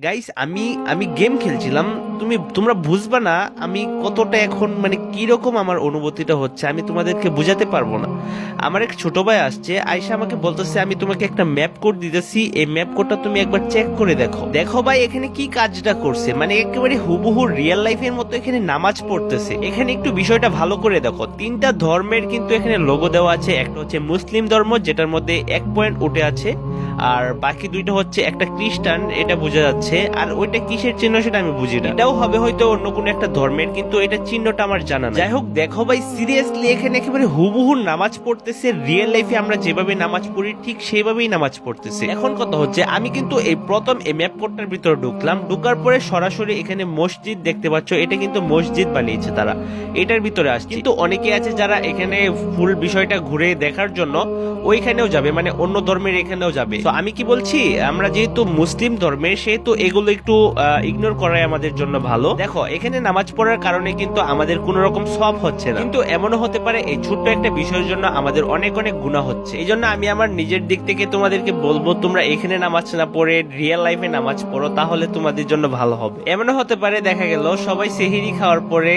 Guys আমি আমি game খেলছিলাম। তোমরা বুঝবা না আমি কতটা এখন মানে কিরকম আমার অনুভূতিটা হচ্ছে, আমি তোমাদেরকে বুঝাতে পারবো না। আমার এক ছোট ভাই আসছে, আয়সা আমাকে বলতেছে আমি তোমাকে একটা ম্যাপ কোড দিতেছি, এই ম্যাপ কোডটা তুমি একবার চেক করে দেখো। দেখো ভাই এখানে কি কাজটা করছে, মানে একেবারে হুবহু রিয়েল লাইফের মতো এখানে নামাজ পড়তেছে। এখানে একটু বিষয়টা ভালো করে দেখো, তিনটা ধর্মের কিন্তু এখানে লোগো দেওয়া আছে। একটা হচ্ছে মুসলিম ধর্ম যেটার মধ্যে 1 পয়েন্ট উঠে আছে, আর বাকি দুইটা হচ্ছে একটা খ্রিস্টান, এটা বোঝা যাচ্ছে। আর ওইটা কিসের চিহ্ন সেটা আমি বুঝি না, এটাও হবে হয়তো অন্য কোনো একটা ধর্মের, কিন্তু এটা চিহ্নটা আমার জানা নাই। যাই হোক দেখো ভাই সিরিয়াসলি এখানে একেবারে হুবহু নামাজ পড়তেছে, রিয়েল লাইফে আমরা যেভাবে নামাজ পড়ি ঠিক সেভাবেই নামাজ পড়তেছে। এখন কথা হচ্ছে আমি কিন্তু এই প্রথম এই ম্যাপ কোডটার ভিতরে ঢুকলাম, ঢুকার পরে সরাসরি এখানে মসজিদ দেখতে পাচ্ছ, এটা কিন্তু মসজিদ বানিয়েছে তারা, এটার ভিতরে আসছে। কিন্তু অনেকে আছে যারা এখানে ফুল বিষয়টা ঘুরে দেখার জন্য ওইখানেও যাবে, মানে অন্য ধর্মের এখানেও যাবে। তো আমি কি বলছি, আমরা যেহেতু মুসলিম ধর্মের সেহেতু এগুলো একটু ইগনোর করাই আমাদের জন্য ভালো। দেখো এখানে নামাজ পড়ার কারণে কিন্তু আমাদের কোনো রকম সব হচ্ছে না, কিন্তু এমনও হতে পারে এই ছোট্ট একটা বিষয়ের জন্য আমাদের অনেক অনেক গুনাহ হচ্ছে। এই জন্য আমি আমার নিজের দিক থেকে তোমাদেরকে বলবো, তোমরা এখানে নামাজ না পড়ে রিয়েল লাইফে নামাজ পড়ো, তাহলে তোমাদের জন্য ভালো হবে। এমনও হতে পারে দেখা গেল সবাই সেহরি খাওয়ার পরে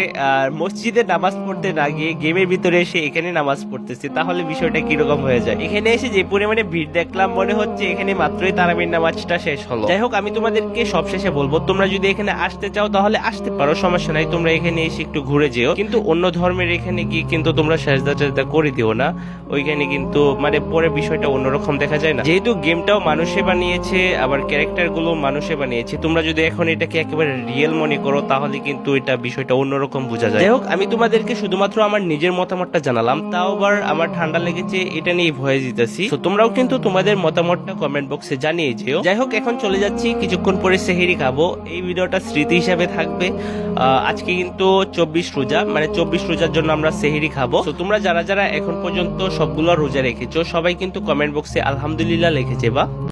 মসজিদে নামাজ পড়তে না গিয়ে গেমের ভিতরে এসে এখানে নামাজ পড়তেছে, তাহলে বিষয়টা কিরকম হয়ে যায়। এখানে এসে যে পরিমাণে ভিড় দেখলাম মনে হচ্ছে এখানে মাত্রই তারাবির নামাজটা শেষ হলো। যাই হোক আমি তোমাদেরকে সবশেষে বলবো, তোমরা যদি এখানে আসতে চাও তাহলে আসতে পারো, সমস্যা নাই, তোমরা এখানে এসে একটু ঘুরে যেও। কিন্তু অন্য ধর্মের এখানে গিয়ে কিন্তু তোমরা সাজদা টাজদা করে দিও না, ওইখানে কিন্তু মানে পরে বিষয়টা অন্যরকম দেখা যায় না। যেহেতু গেমটাও মানুষে বানিয়েছে, আবার ক্যারেক্টার গুলো মানুষে বানিয়েছে, তোমরা যদি এখন এটাকে একেবারে রিয়েল মনে করো তাহলে কিন্তু এটা বিষয়টা অন্যরকম বোঝা যায়। যাই হোক আমি তোমাদেরকে শুধুমাত্র আমার নিজের মতামতটা জানালাম, তাও আবার আমার ঠান্ডা লেগেছে এটা নিয়ে ভয়ে দিতেছি। তো তোমরাও কিন্তু তোমাদের মতামতটা কমেন্ট বক্সে জানিয়ে যেও। যাই হোক এখন চলে যাচ্ছি, কিছুক্ষণ পরে সেহেরি খাবো। এই ভিডিওটা স্মৃতি হিসাবে থাকবে। আজকে কিন্তু 24 রোজা, মানে 24 রোজার জন্য আমরা সেহেরি খাবো। তো তোমরা যারা যারা এখন পর্যন্ত সবগুলো রোজা রেখেছো সবাই কিন্তু কমেন্ট বক্সে আলহামদুলিল্লাহ লিখেছে বা